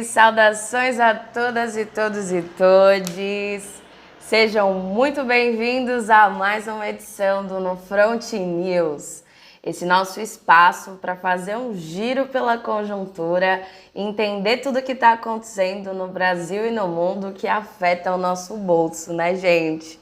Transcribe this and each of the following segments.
Saudações a todas e todos e todes. Sejam muito bem-vindos a mais uma edição do No Front News. Esse nosso espaço para fazer um giro pela conjuntura, entender tudo o que está acontecendo no Brasil e no mundo que afeta o nosso bolso, né, gente?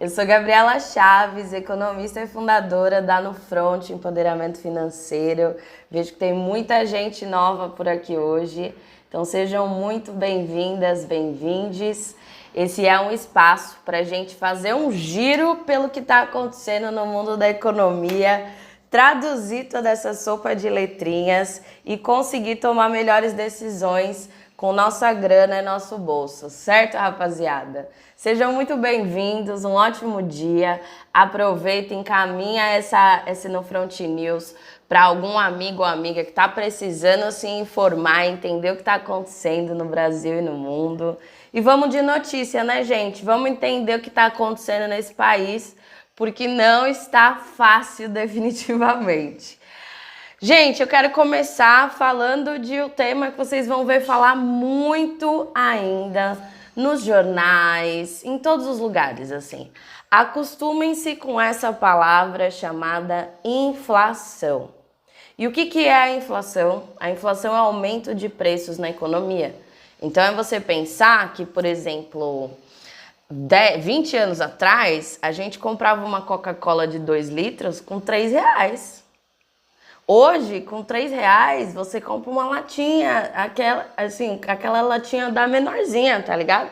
Eu sou Gabriela Chaves, economista e fundadora da No Front Empoderamento Financeiro. Vejo que tem muita gente nova por aqui hoje, então sejam muito bem-vindas, bem-vindes. Esse é um espaço para a gente fazer um giro pelo que está acontecendo no mundo da economia, traduzir toda essa sopa de letrinhas e conseguir tomar melhores decisões com nossa grana e nosso bolso, certo, rapaziada? Sejam muito bem-vindos, um ótimo dia. Aproveita, encaminha esse No Front News para algum amigo ou amiga que está precisando se informar, entender o que está acontecendo no Brasil e no mundo. E vamos de notícia, né, gente? Vamos entender o que está acontecendo nesse país, porque não está fácil definitivamente. Gente, eu quero começar falando de um tema que vocês vão ver falar muito ainda nos jornais, em todos os lugares, assim. Acostumem-se com essa palavra chamada inflação. E o que é a inflação? A inflação é o aumento de preços na economia. Então é você pensar que, por exemplo, 20 anos atrás, a gente comprava uma Coca-Cola de 2 litros com R$3. Hoje, com R$3, você compra uma latinha, aquela latinha da menorzinha, tá ligado?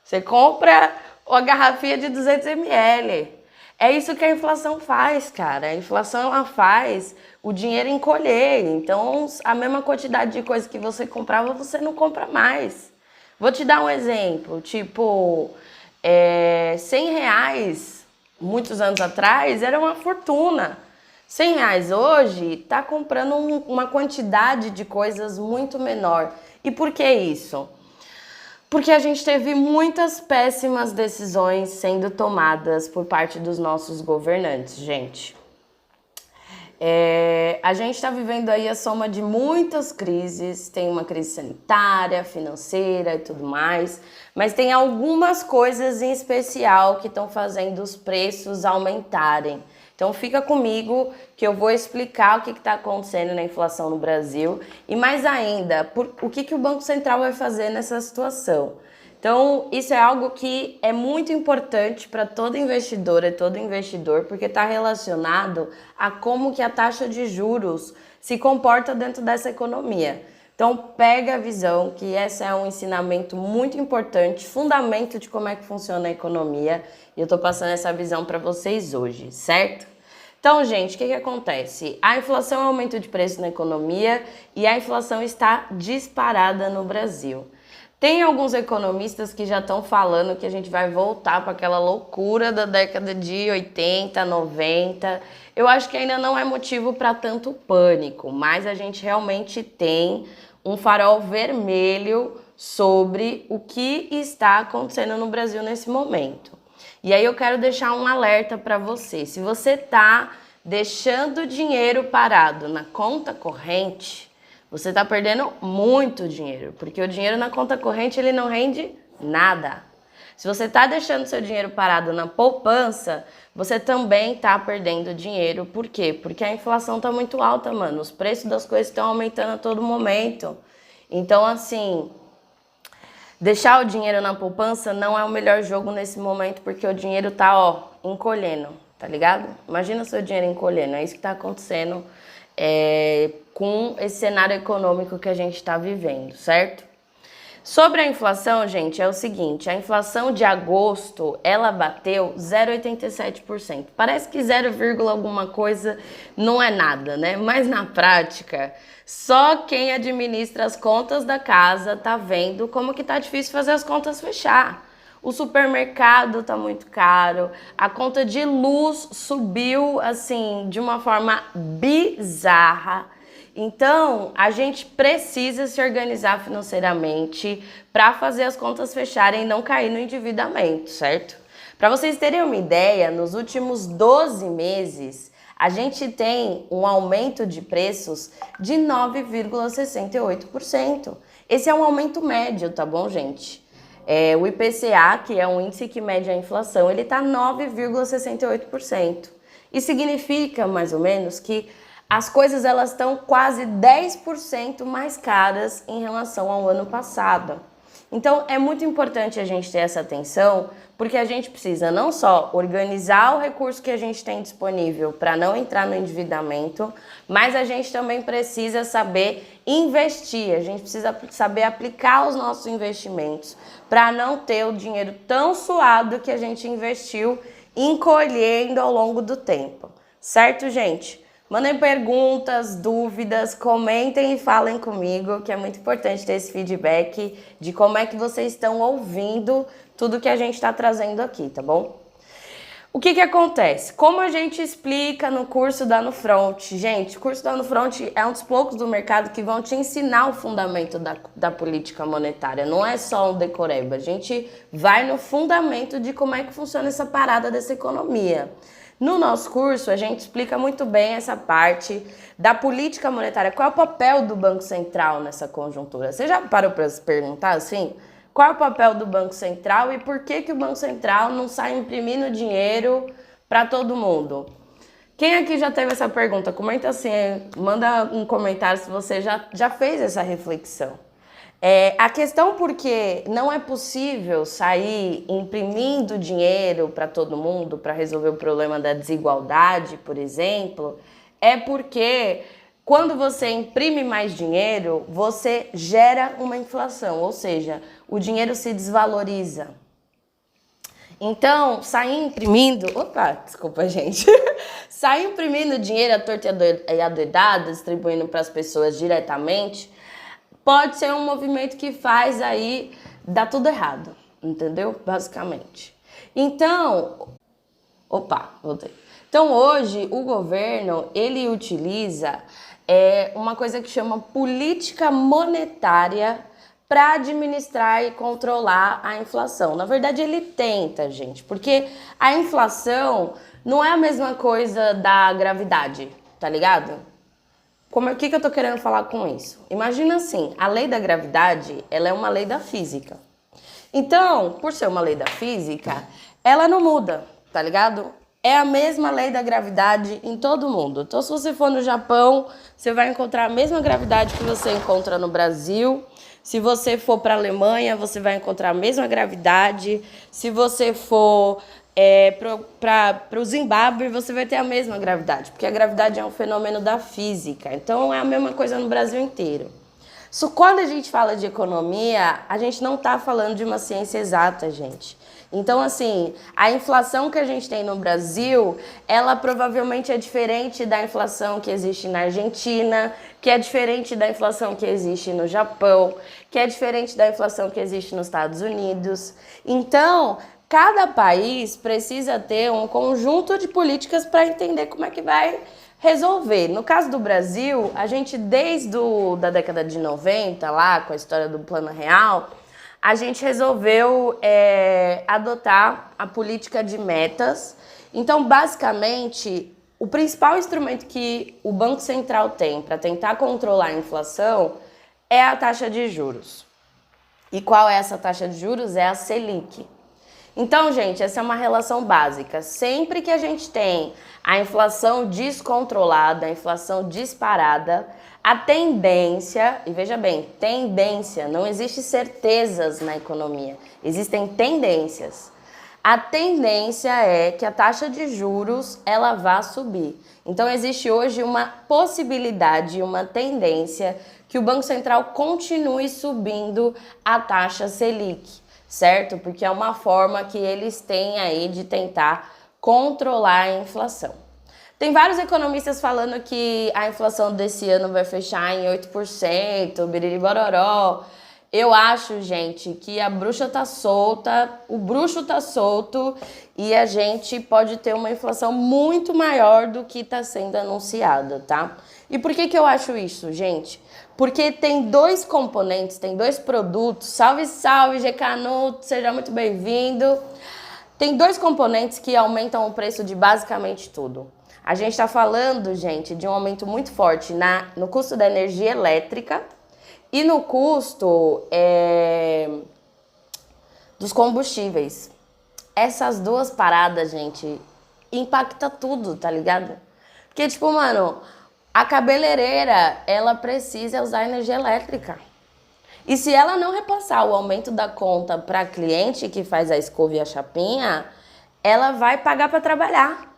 Você compra uma garrafinha de 200 ml. É isso que a inflação faz, cara. A inflação, ela faz o dinheiro encolher. Então, a mesma quantidade de coisa que você comprava, você não compra mais. Vou te dar um exemplo. Tipo, R$100, muitos anos atrás, era uma fortuna. R$100 hoje tá comprando uma quantidade de coisas muito menor. E por que isso? Porque a gente teve muitas péssimas decisões sendo tomadas por parte dos nossos governantes, gente. A gente está vivendo aí a soma de muitas crises, tem uma crise sanitária, financeira e tudo mais, mas tem algumas coisas em especial que estão fazendo os preços aumentarem. Então fica comigo que eu vou explicar o que está acontecendo na inflação no Brasil e mais ainda, o que o Banco Central vai fazer nessa situação. Então isso é algo que é muito importante para toda investidora e todo investidor, porque está relacionado a como que a taxa de juros se comporta dentro dessa economia. Então pega a visão que esse é um ensinamento muito importante, fundamento de como é que funciona a economia, e eu estou passando essa visão para vocês hoje, certo? Então, gente, o que acontece? A inflação é um aumento de preço na economia e a inflação está disparada no Brasil. Tem alguns economistas que já estão falando que a gente vai voltar para aquela loucura da década de 80, 90. Eu acho que ainda não é motivo para tanto pânico, mas a gente realmente tem um farol vermelho sobre o que está acontecendo no Brasil nesse momento. E aí eu quero deixar um alerta para você. Se você está deixando dinheiro parado na conta corrente, você está perdendo muito dinheiro, porque o dinheiro na conta corrente ele não rende nada. Se você está deixando seu dinheiro parado na poupança, você também está perdendo dinheiro. Por quê? Porque a inflação está muito alta, mano. Os preços das coisas estão aumentando a todo momento. Então, assim, deixar o dinheiro na poupança não é o melhor jogo nesse momento, porque o dinheiro tá, encolhendo, tá ligado? Imagina seu dinheiro encolhendo, é isso que tá acontecendo com esse cenário econômico que a gente tá vivendo, certo? Sobre a inflação, gente, é o seguinte, a inflação de agosto, ela bateu 0,87%. Parece que 0, alguma coisa não é nada, né? Mas na prática, só quem administra as contas da casa tá vendo como que tá difícil fazer as contas fechar. O supermercado tá muito caro, a conta de luz subiu, assim, de uma forma bizarra. Então, a gente precisa se organizar financeiramente para fazer as contas fecharem e não cair no endividamento, certo? Para vocês terem uma ideia, nos últimos 12 meses, a gente tem um aumento de preços de 9,68%. Esse é um aumento médio, tá bom, gente? O IPCA, que é um índice que mede a inflação, ele está 9,68%. Isso significa, mais ou menos, que as coisas elas estão quase 10% mais caras em relação ao ano passado. Então, é muito importante a gente ter essa atenção, porque a gente precisa não só organizar o recurso que a gente tem disponível para não entrar no endividamento, mas a gente também precisa saber investir, a gente precisa saber aplicar os nossos investimentos para não ter o dinheiro tão suado que a gente investiu encolhendo ao longo do tempo. Certo, gente? Mandem perguntas, dúvidas, comentem e falem comigo, que é muito importante ter esse feedback de como é que vocês estão ouvindo tudo que a gente está trazendo aqui, tá bom? O que acontece? Como a gente explica no curso da Nufront? Gente, o curso da Nufront é um dos poucos do mercado que vão te ensinar o fundamento da política monetária. Não é só um decoreba. A gente vai no fundamento de como é que funciona essa parada dessa economia. No nosso curso, a gente explica muito bem essa parte da política monetária. Qual é o papel do Banco Central nessa conjuntura? Você já parou para se perguntar assim? Qual é o papel do Banco Central e por que o Banco Central não sai imprimindo dinheiro para todo mundo? Quem aqui já teve essa pergunta? Comenta assim, manda um comentário se você já fez essa reflexão. A questão porque não é possível sair imprimindo dinheiro para todo mundo para resolver o problema da desigualdade, por exemplo, é porque quando você imprime mais dinheiro, você gera uma inflação, ou seja, o dinheiro se desvaloriza. Então, sair imprimindo... Opa, desculpa, gente. Sair imprimindo dinheiro à torta e à doidada, distribuindo para as pessoas diretamente, pode ser um movimento que faz aí dar tudo errado, entendeu? Basicamente. Então, voltei. Então, hoje, o governo, ele utiliza uma coisa que chama política monetária para administrar e controlar a inflação. Na verdade, ele tenta, gente, porque a inflação não é a mesma coisa da gravidade, tá ligado? O que eu tô querendo falar com isso? Imagina assim, a lei da gravidade, ela é uma lei da física. Então, por ser uma lei da física, ela não muda, tá ligado? É a mesma lei da gravidade em todo mundo. Então, se você for no Japão, você vai encontrar a mesma gravidade que você encontra no Brasil. Se você for para a Alemanha, você vai encontrar a mesma gravidade. Se você for para o Zimbábue, você vai ter a mesma gravidade, porque a gravidade é um fenômeno da física, então é a mesma coisa no Brasil inteiro. Só quando a gente fala de economia, a gente não está falando de uma ciência exata, gente. Então, assim, a inflação que a gente tem no Brasil, ela provavelmente é diferente da inflação que existe na Argentina, que é diferente da inflação que existe no Japão, que é diferente da inflação que existe nos Estados Unidos. Então, cada país precisa ter um conjunto de políticas para entender como é que vai resolver. No caso do Brasil, a gente desde da década de 90, lá com a história do Plano Real, a gente resolveu adotar a política de metas. Então, basicamente, o principal instrumento que o Banco Central tem para tentar controlar a inflação é a taxa de juros. E qual é essa taxa de juros? É a Selic. Então, gente, essa é uma relação básica. Sempre que a gente tem a inflação descontrolada, a inflação disparada, a tendência, e veja bem, tendência, não existe certezas na economia, existem tendências. A tendência é que a taxa de juros ela vá subir. Então, existe hoje uma possibilidade, uma tendência que o Banco Central continue subindo a taxa Selic. Certo? Porque é uma forma que eles têm aí de tentar controlar a inflação. Tem vários economistas falando que a inflação desse ano vai fechar em 8%, biriri bororó. Eu acho, gente, que a bruxa tá solta, o bruxo tá solto e a gente pode ter uma inflação muito maior do que está sendo anunciada, tá? E por que eu acho isso, gente? Porque tem dois componentes, tem dois produtos. Salve, salve, GKNuto, seja muito bem-vindo. Tem dois componentes que aumentam o preço de basicamente tudo. A gente está falando, gente, de um aumento muito forte no custo da energia elétrica e no custo dos combustíveis. Essas duas paradas, gente, impacta tudo, tá ligado? Porque, tipo, mano, a cabeleireira, ela precisa usar energia elétrica. E se ela não repassar o aumento da conta para cliente que faz a escova e a chapinha, ela vai pagar para trabalhar.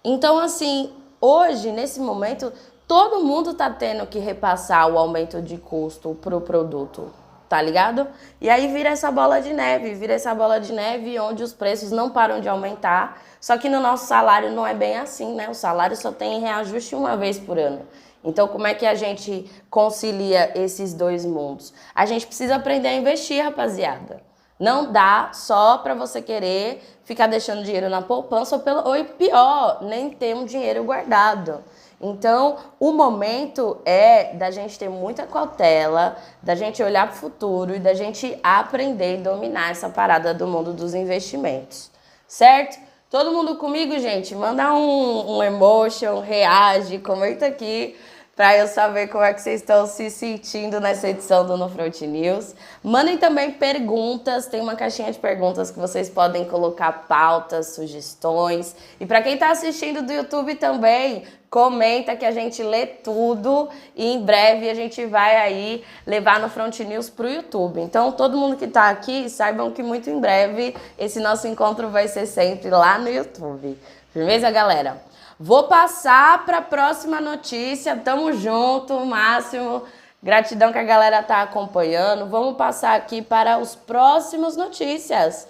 Então, assim, hoje, nesse momento, todo mundo tá tendo que repassar o aumento de custo pro produto, tá ligado? E aí vira essa bola de neve onde os preços não param de aumentar. Só que no nosso salário não é bem assim, né? O salário só tem reajuste uma vez por ano. Então, como é que a gente concilia esses dois mundos? A gente precisa aprender a investir, rapaziada. Não dá só para você querer ficar deixando dinheiro na poupança ou pior, nem ter um dinheiro guardado. Então, o momento é da gente ter muita cautela, da gente olhar para o futuro e da gente aprender e dominar essa parada do mundo dos investimentos, certo? Todo mundo comigo, gente? Manda um emotion, reage, comenta aqui para eu saber como é que vocês estão se sentindo nessa edição do No Front News. Mandem também perguntas, tem uma caixinha de perguntas que vocês podem colocar pautas, sugestões. E para quem está assistindo do YouTube também, comenta que a gente lê tudo e em breve a gente vai aí levar no Front News para o YouTube. Então, todo mundo que está aqui, saibam que muito em breve esse nosso encontro vai ser sempre lá no YouTube. Firmeza, galera? Vou passar para a próxima notícia. Tamo junto, Máximo. Gratidão que a galera tá acompanhando. Vamos passar aqui para os próximos notícias.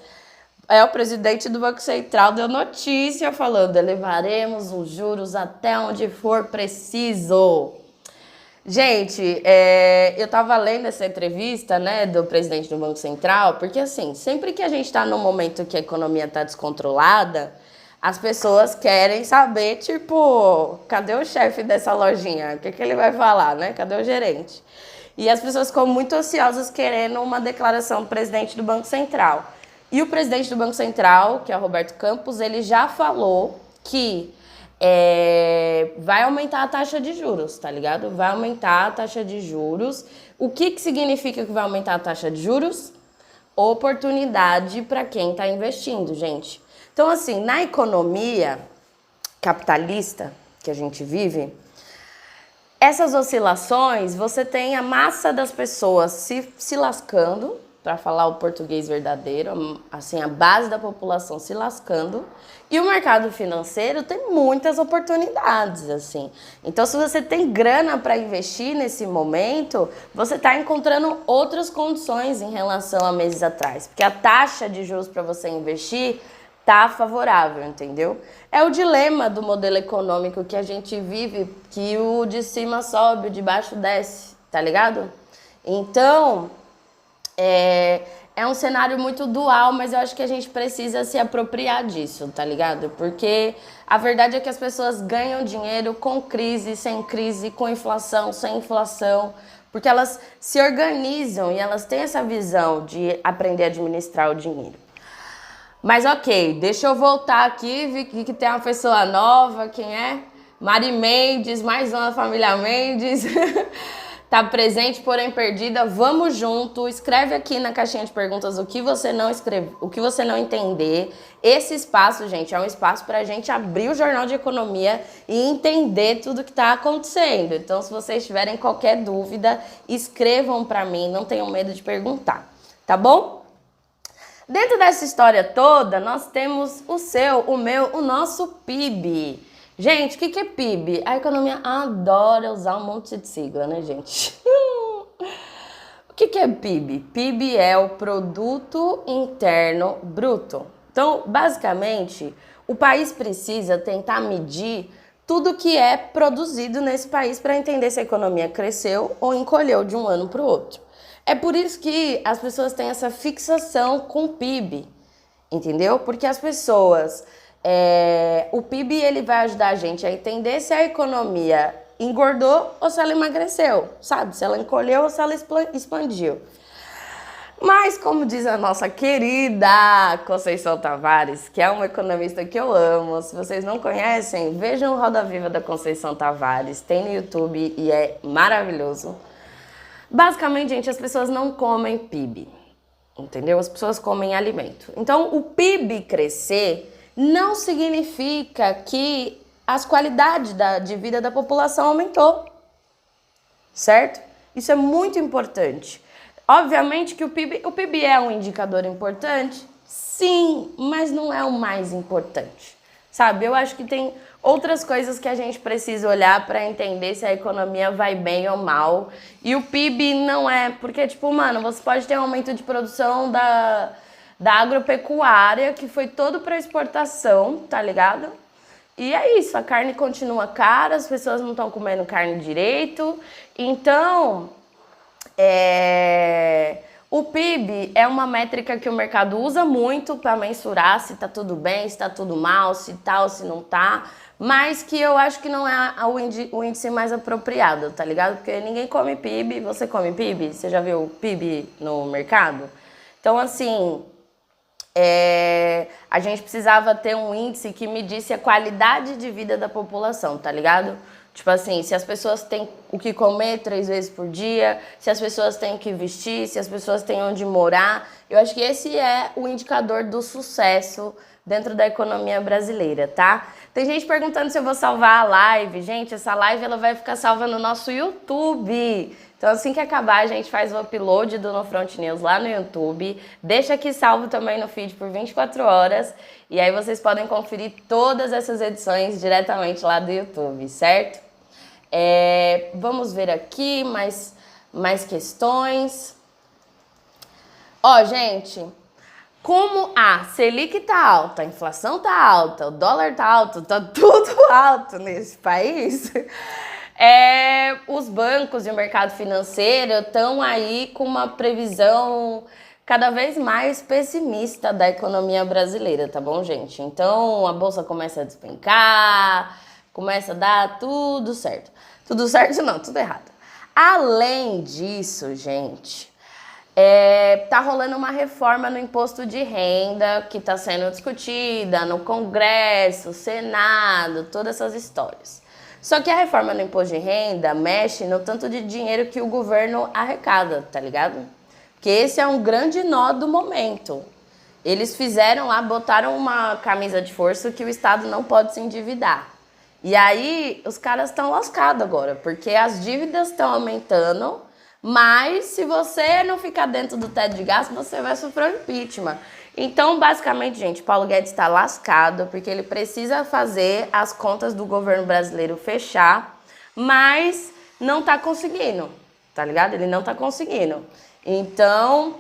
O presidente do Banco Central deu notícia falando: elevaremos os juros até onde for preciso. Gente, eu tava lendo essa entrevista, né, do presidente do Banco Central, porque assim, sempre que a gente tá num momento que a economia tá descontrolada, as pessoas querem saber, tipo, cadê o chefe dessa lojinha? O que ele vai falar, né? Cadê o gerente? E as pessoas ficam muito ansiosas querendo uma declaração do presidente do Banco Central. E o presidente do Banco Central, que é o Roberto Campos, ele já falou que vai aumentar a taxa de juros, tá ligado? Vai aumentar a taxa de juros. O que significa que vai aumentar a taxa de juros? Oportunidade para quem está investindo, gente. Então, assim, na economia capitalista que a gente vive, essas oscilações, você tem a massa das pessoas se lascando, para falar o português verdadeiro, assim, a base da população se lascando, e o mercado financeiro tem muitas oportunidades, assim. Então, se você tem grana para investir nesse momento, você está encontrando outras condições em relação a meses atrás, porque a taxa de juros para você investir tá favorável, entendeu? É o dilema do modelo econômico que a gente vive, que o de cima sobe, o de baixo desce, tá ligado? Então, é um cenário muito dual, mas eu acho que a gente precisa se apropriar disso, tá ligado? Porque a verdade é que as pessoas ganham dinheiro com crise, sem crise, com inflação, sem inflação, porque elas se organizam e elas têm essa visão de aprender a administrar o dinheiro. Mas ok, deixa eu voltar aqui, vi que tem uma pessoa nova, quem é? Mari Mendes, mais uma família Mendes, tá presente, porém perdida, vamos junto, escreve aqui na caixinha de perguntas o que você não escreve, o que você não entender. Esse espaço, gente, é um espaço pra gente abrir o Jornal de Economia e entender tudo que tá acontecendo. Então, se vocês tiverem qualquer dúvida, escrevam pra mim, não tenham medo de perguntar, tá bom? Dentro dessa história toda, nós temos o nosso PIB. Gente, o que é PIB? A economia adora usar um monte de sigla, né, gente? O que é PIB? PIB é o Produto Interno Bruto. Então, basicamente, o país precisa tentar medir tudo que é produzido nesse país para entender se a economia cresceu ou encolheu de um ano para o outro. É por isso que as pessoas têm essa fixação com o PIB, entendeu? Porque as pessoas... o PIB ele vai ajudar a gente a entender se a economia engordou ou se ela emagreceu, sabe? Se ela encolheu ou se ela expandiu. Mas, como diz a nossa querida Conceição Tavares, que é uma economista que eu amo, se vocês não conhecem, vejam o Roda Viva da Conceição Tavares, tem no YouTube e é maravilhoso. Basicamente, gente, as pessoas não comem PIB, entendeu? As pessoas comem alimento. Então, o PIB crescer não significa que as qualidades de vida da população aumentou, certo? Isso é muito importante. Obviamente que o PIB é um indicador importante, sim, mas não é o mais importante, sabe? Eu acho que tem outras coisas que a gente precisa olhar para entender se a economia vai bem ou mal. E o PIB não é, porque, tipo, mano, você pode ter um aumento de produção da agropecuária, que foi todo para exportação, tá ligado? E é isso, a carne continua cara, as pessoas não estão comendo carne direito, então... O PIB é uma métrica que o mercado usa muito para mensurar se tá tudo bem, se tá tudo mal, se tá ou se não tá, mas que eu acho que não é o índice mais apropriado, tá ligado? Porque ninguém come PIB, você come PIB? Você já viu PIB no mercado? Então, assim, a gente precisava ter um índice que medisse a qualidade de vida da população, tá ligado? Tipo assim, se as pessoas têm o que comer 3 vezes por dia, se as pessoas têm o que vestir, se as pessoas têm onde morar. Eu acho que esse é o indicador do sucesso dentro da economia brasileira, tá? Tem gente perguntando se eu vou salvar a live. Gente, essa live ela vai ficar salva no nosso YouTube. Então, assim que acabar, a gente faz o upload do No Front News lá no YouTube. Deixa aqui salvo também no feed por 24 horas. E aí vocês podem conferir todas essas edições diretamente lá do YouTube, certo? Vamos ver aqui mais questões. Ó, gente, como a Selic tá alta, a inflação tá alta, o dólar tá alto, tá tudo alto nesse país, os bancos e o mercado financeiro estão aí com uma previsão cada vez mais pessimista da economia brasileira, tá bom, gente? Então, a bolsa começa a despencar, começa a dar tudo certo. Tudo certo não, tudo errado. Além disso, gente, tá rolando uma reforma no imposto de renda que está sendo discutida no Congresso, Senado, todas essas histórias. Só que a reforma no imposto de renda mexe no tanto de dinheiro que o governo arrecada, tá ligado? Porque esse é um grande nó do momento. Eles fizeram lá, botaram uma camisa de força que o Estado não pode se endividar. E aí, os caras estão lascados agora, porque as dívidas estão aumentando, mas se você não ficar dentro do teto de gasto, você vai sofrer um impeachment. Então, basicamente, gente, Paulo Guedes está lascado, porque ele precisa fazer as contas do governo brasileiro fechar, mas não tá conseguindo, tá ligado? Ele não tá conseguindo. Então,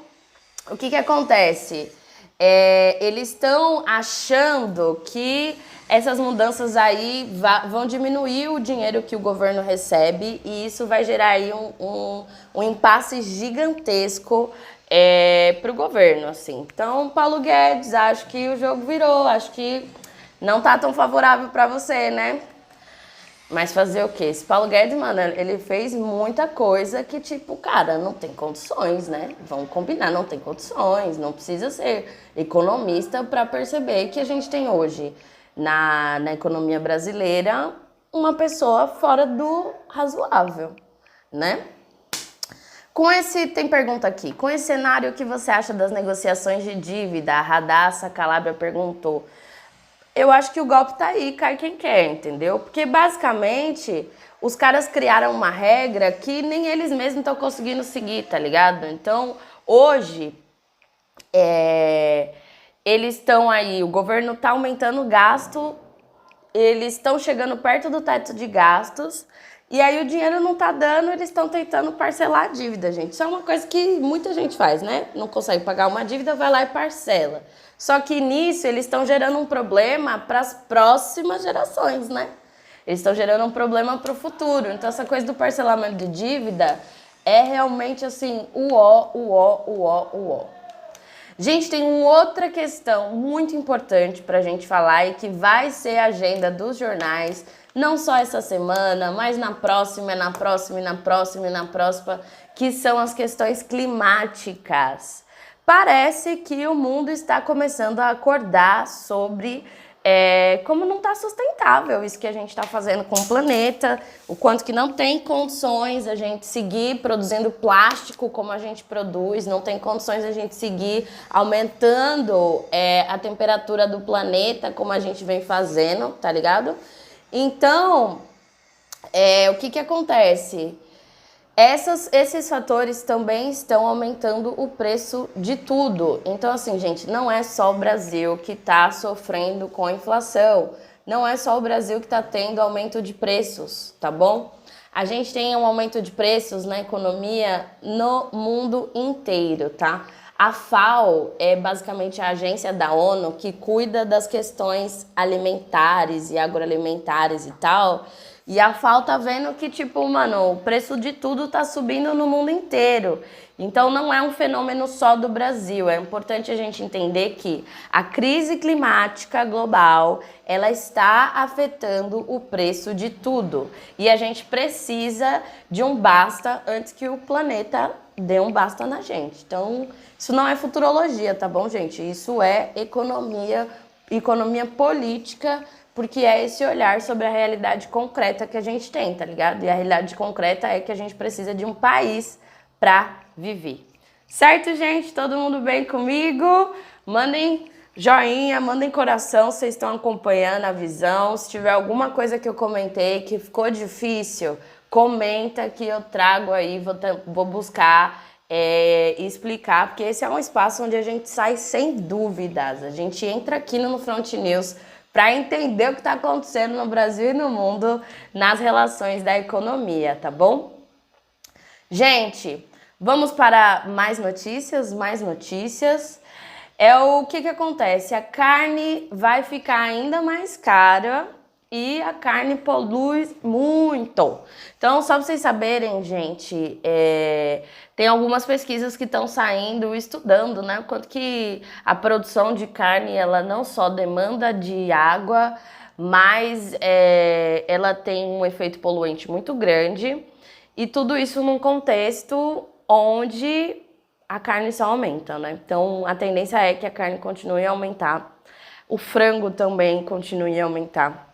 o que acontece? Eles estão achando que essas mudanças aí vão diminuir o dinheiro que o governo recebe e isso vai gerar aí um impasse gigantesco para o governo, assim. Então, Paulo Guedes, acho que o jogo virou, acho que não tá tão favorável para você, né? Mas fazer o quê? Esse Paulo Guedes, mano, ele fez muita coisa que, tipo, cara, não tem condições, né? Vamos combinar, não tem condições. Não precisa ser economista para perceber que a gente tem hoje, na economia brasileira, uma pessoa fora do razoável, né? Tem pergunta aqui. Com esse cenário, o que você acha das negociações de dívida? A Radassa Calabria perguntou. Eu acho que o golpe tá aí, cai quem quer, entendeu? Porque, basicamente, os caras criaram uma regra que nem eles mesmos estão conseguindo seguir, tá ligado? Então, hoje, eles estão aí, o governo tá aumentando o gasto, eles estão chegando perto do teto de gastos, e aí o dinheiro não tá dando, eles estão tentando parcelar a dívida, gente. Isso é uma coisa que muita gente faz, né? Não consegue pagar uma dívida, vai lá e parcela. Só que nisso eles estão gerando um problema para as próximas gerações, né? Eles estão gerando um problema para o futuro. Então essa coisa do parcelamento de dívida é realmente assim, Gente, tem uma outra questão muito importante para a gente falar e que vai ser a agenda dos jornais, não só essa semana, mas na próxima, na próxima, na próxima, na próxima, que são as questões climáticas. Parece que o mundo está começando a acordar sobre como não está sustentável isso que a gente está fazendo com o planeta, o quanto que não tem condições a gente seguir produzindo plástico como a gente produz, não tem condições a gente seguir aumentando a temperatura do planeta como a gente vem fazendo, tá ligado? Então, o que que acontece? Esses fatores também estão aumentando o preço de tudo. Então, assim, gente, não é só o Brasil que está sofrendo com a inflação. Não é só o Brasil que está tendo aumento de preços, tá bom? A gente tem um aumento de preços na economia no mundo inteiro, tá? A FAO é basicamente a agência da ONU que cuida das questões alimentares e agroalimentares e tal. E a FAO tá vendo que, tipo, mano, o preço de tudo tá subindo no mundo inteiro. Então não é um fenômeno só do Brasil. É importante a gente entender que a crise climática global, ela está afetando o preço de tudo. E a gente precisa de um basta antes que o planeta dê um basta na gente. Então, isso não é futurologia, tá bom, gente? Isso é economia política, porque é esse olhar sobre a realidade concreta que a gente tem, tá ligado? E a realidade concreta é que a gente precisa de um país para viver. Certo, gente? Todo mundo bem comigo? Mandem joinha, mandem coração, vocês estão acompanhando a visão. Se tiver alguma coisa que eu comentei que ficou difícil, comenta que eu trago aí, vou buscar e explicar, porque esse é um espaço onde a gente sai sem dúvidas. A gente entra aqui no Front News para entender o que está acontecendo no Brasil e no mundo nas relações da economia, tá bom? Gente, vamos para mais notícias, o que acontece? A carne vai ficar ainda mais cara e a carne polui muito. Então, só para vocês saberem, gente, tem algumas pesquisas que estão saindo, estudando, né? O quanto que a produção de carne, ela não só demanda de água, mas ela tem um efeito poluente muito grande. E tudo isso num contexto onde a carne só aumenta, né? Então, a tendência é que a carne continue a aumentar. O frango também continue a aumentar.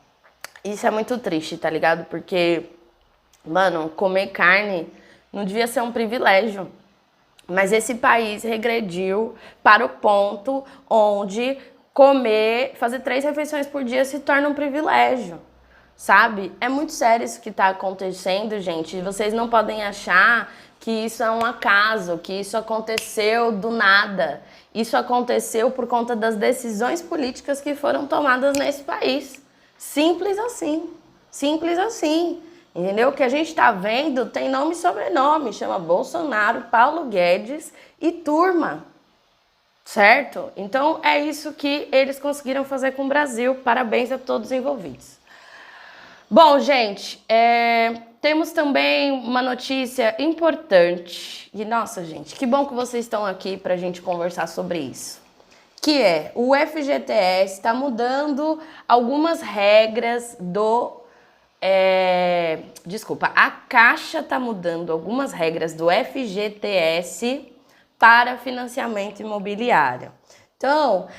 Isso é muito triste, tá ligado? Porque, mano, comer carne não devia ser um privilégio. Mas esse país regrediu para o ponto onde fazer 3 refeições por dia se torna um privilégio, sabe? É muito sério isso que tá acontecendo, gente. Vocês não podem achar que isso é um acaso, que isso aconteceu do nada. Isso aconteceu por conta das decisões políticas que foram tomadas nesse país. Simples assim, entendeu? O que a gente tá vendo tem nome e sobrenome, chama Bolsonaro, Paulo Guedes e turma, certo? Então é isso que eles conseguiram fazer com o Brasil, parabéns a todos os envolvidos. Bom, gente, temos também uma notícia importante, e nossa, gente, que bom que vocês estão aqui pra gente conversar sobre isso. Que o FGTS está mudando algumas regras a Caixa está mudando algumas regras do FGTS para financiamento imobiliário. Então,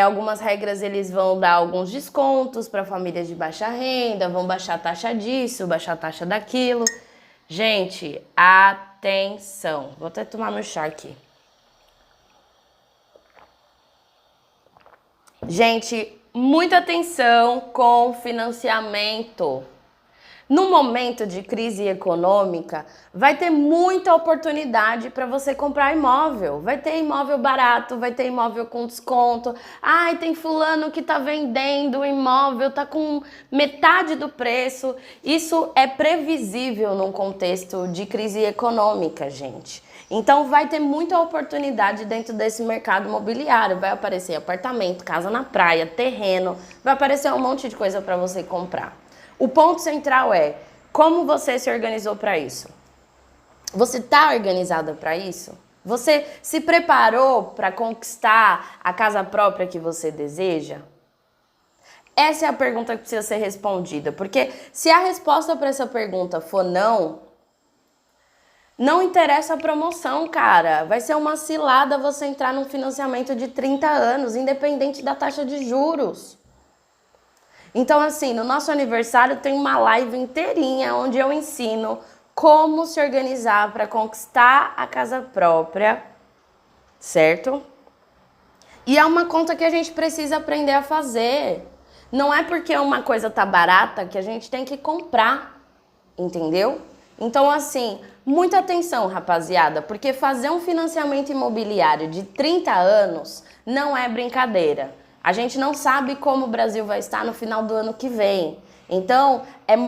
algumas regras eles vão dar alguns descontos para famílias de baixa renda, vão baixar a taxa disso, baixar a taxa daquilo. Gente, atenção. Vou até tomar meu chá aqui. Gente, muita atenção com financiamento. No momento de crise econômica, vai ter muita oportunidade para você comprar imóvel. Vai ter imóvel barato, vai ter imóvel com desconto. Ai, tem fulano que tá vendendo o imóvel, tá com metade do preço. Isso é previsível num contexto de crise econômica, gente. Então vai ter muita oportunidade dentro desse mercado imobiliário. Vai aparecer apartamento, casa na praia, terreno, vai aparecer um monte de coisa para você comprar. O ponto central é como você se organizou para isso. Você está organizada para isso? Você se preparou para conquistar a casa própria que você deseja? Essa é a pergunta que precisa ser respondida, porque se a resposta para essa pergunta for não, não interessa a promoção, cara. Vai ser uma cilada você entrar num financiamento de 30 anos, independente da taxa de juros. Então, assim, no nosso aniversário tem uma live inteirinha onde eu ensino como se organizar para conquistar a casa própria, certo? E é uma conta que a gente precisa aprender a fazer. Não é porque uma coisa tá barata que a gente tem que comprar, entendeu? Então, assim, muita atenção, rapaziada, porque fazer um financiamento imobiliário de 30 anos não é brincadeira. A gente não sabe como o Brasil vai estar no final do ano que vem. Então,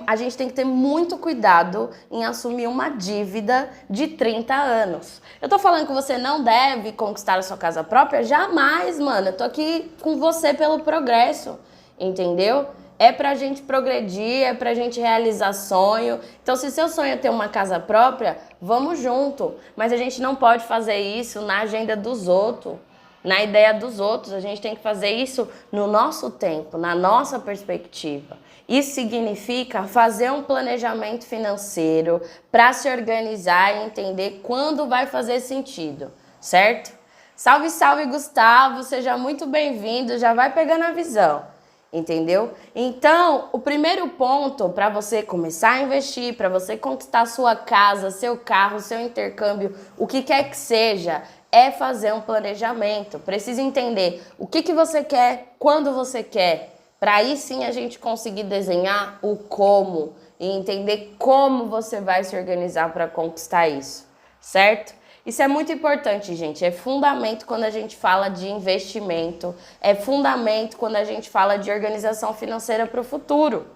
a gente tem que ter muito cuidado em assumir uma dívida de 30 anos. Eu tô falando que você não deve conquistar a sua casa própria? Jamais, mano. Eu tô aqui com você pelo progresso, entendeu? É pra gente progredir, é pra gente realizar sonho. Então, se seu sonho é ter uma casa própria, vamos junto. Mas a gente não pode fazer isso na agenda dos outros, na ideia dos outros. A gente tem que fazer isso no nosso tempo, na nossa perspectiva. Isso significa fazer um planejamento financeiro para se organizar e entender quando vai fazer sentido, certo? Salve, salve, Gustavo! Seja muito bem-vindo, já vai pegando a visão, entendeu? Então, o primeiro ponto para você começar a investir, para você conquistar sua casa, seu carro, seu intercâmbio, o que quer que seja, é fazer um planejamento. Precisa entender o que você quer, quando você quer, para aí sim a gente conseguir desenhar o como e entender como você vai se organizar para conquistar isso, certo? Isso é muito importante, gente. É fundamento quando a gente fala de investimento, é fundamento quando a gente fala de organização financeira para o futuro,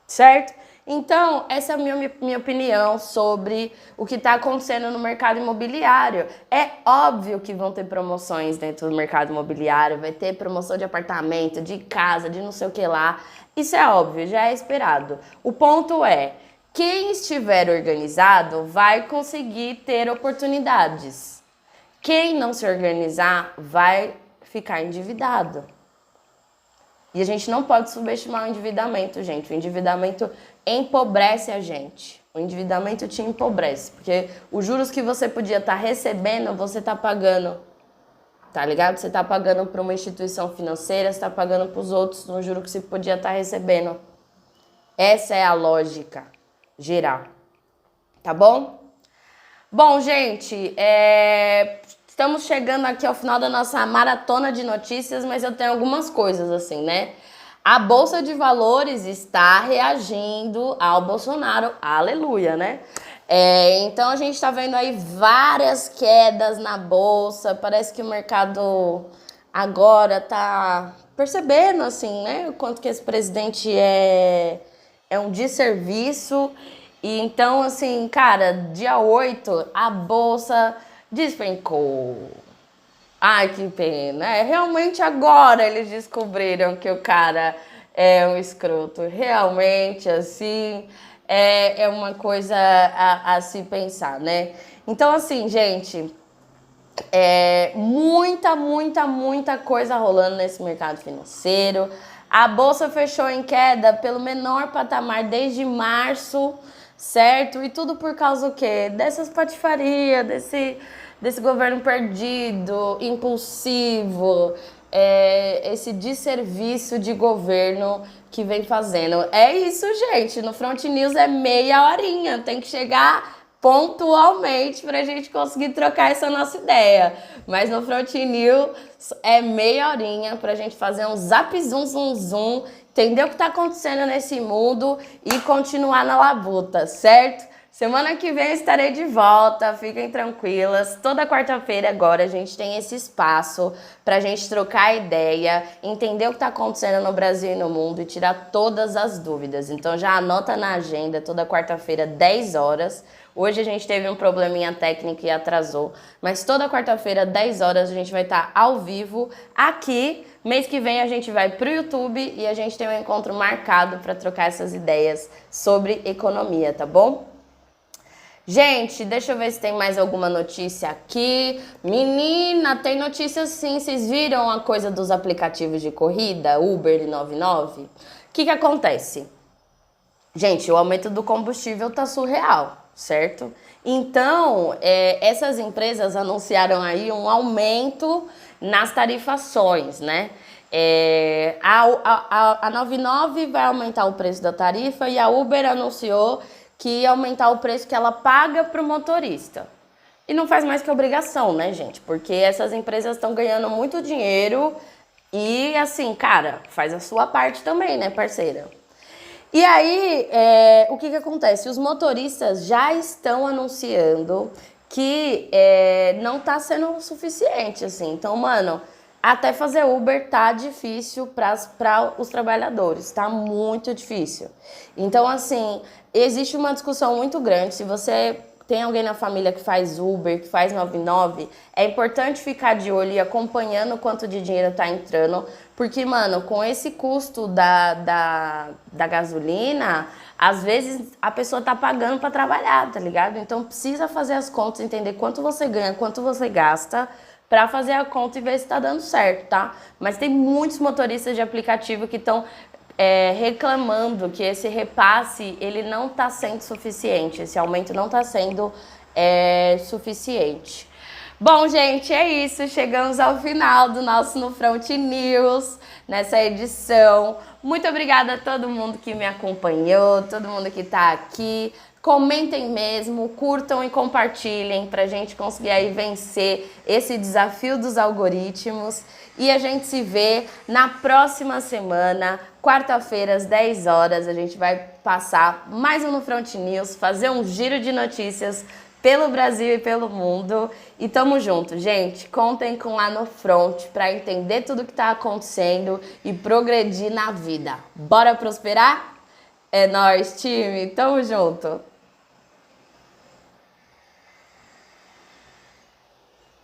certo? Então, essa é a minha opinião sobre o que está acontecendo no mercado imobiliário. É óbvio que vão ter promoções dentro do mercado imobiliário, vai ter promoção de apartamento, de casa, de não sei o que lá. Isso é óbvio, já é esperado. O ponto é, quem estiver organizado vai conseguir ter oportunidades. Quem não se organizar vai ficar endividado. E a gente não pode subestimar o endividamento, gente. O endividamento empobrece a gente. O endividamento te empobrece. Porque os juros que você podia estar recebendo, você está pagando. Tá ligado? Você está pagando para uma instituição financeira, você está pagando para os outros no juro que você podia estar recebendo. Essa é a lógica geral. Tá bom? Bom, gente, estamos chegando aqui ao final da nossa maratona de notícias, mas eu tenho algumas coisas assim, né? A Bolsa de Valores está reagindo ao Bolsonaro, aleluia, né? Então a gente tá vendo aí várias quedas na Bolsa, parece que o mercado agora tá percebendo, assim, né? O quanto que esse presidente é um desserviço. E então, assim, cara, dia 8, a Bolsa despencou. Ai, que pena. Realmente agora eles descobriram que o cara é um escroto. Realmente, assim, é uma coisa a se pensar, né? Então, assim, gente, muita coisa rolando nesse mercado financeiro. A Bolsa fechou em queda pelo menor patamar desde março, certo? E tudo por causa do quê? Dessas patifarias, desse governo perdido, impulsivo, esse desserviço de governo que vem fazendo. É isso, gente. No Front News é meia horinha. Tem que chegar pontualmente pra gente conseguir trocar essa nossa ideia. Mas no Front News é meia horinha pra gente fazer um zap zum, entender o que tá acontecendo nesse mundo e continuar na labuta, certo? Semana que vem eu estarei de volta, fiquem tranquilas. Toda quarta-feira agora a gente tem esse espaço pra gente trocar ideia, entender o que tá acontecendo no Brasil e no mundo e tirar todas as dúvidas. Então já anota na agenda, toda quarta-feira, 10 horas. Hoje a gente teve um probleminha técnico e atrasou, mas toda quarta-feira, 10 horas, a gente vai estar ao vivo aqui. Mês que vem a gente vai pro YouTube e a gente tem um encontro marcado para trocar essas ideias sobre economia, tá bom? Gente, deixa eu ver se tem mais alguma notícia aqui. Menina, tem notícia sim. Vocês viram a coisa dos aplicativos de corrida, Uber e 99? O que acontece? Gente, o aumento do combustível tá surreal, certo? Então, essas empresas anunciaram aí um aumento nas tarifações, né? A 99 vai aumentar o preço da tarifa e a Uber anunciou que ia aumentar o preço que ela paga para o motorista. E não faz mais que obrigação, né, gente? Porque essas empresas estão ganhando muito dinheiro e, assim, cara, faz a sua parte também, né, parceira? E aí, o que acontece? Os motoristas já estão anunciando que não tá sendo o suficiente, assim. Então, mano, até fazer Uber tá difícil para os trabalhadores, tá muito difícil. Então, assim, existe uma discussão muito grande. Se você tem alguém na família que faz Uber, que faz 99, é importante ficar de olho e acompanhando quanto de dinheiro tá entrando, porque, mano, com esse custo da gasolina, às vezes a pessoa tá pagando pra trabalhar, tá ligado? Então precisa fazer as contas, entender quanto você ganha, quanto você gasta, pra fazer a conta e ver se tá dando certo, tá? Mas tem muitos motoristas de aplicativo que estão reclamando que esse repasse ele não está sendo suficiente, esse aumento não está sendo suficiente. Bom, gente, é isso. Chegamos ao final do nosso No Front News, nessa edição. Muito obrigada a todo mundo que me acompanhou, todo mundo que está aqui. Comentem mesmo, curtam e compartilhem para a gente conseguir aí vencer esse desafio dos algoritmos. E a gente se vê na próxima semana, quarta-feira, às 10 horas. A gente vai passar mais um No Front News, fazer um giro de notícias pelo Brasil e pelo mundo. E tamo junto, gente. Contem com lá no Front para entender tudo que tá acontecendo e progredir na vida. Bora prosperar? É nóis, time. Tamo junto.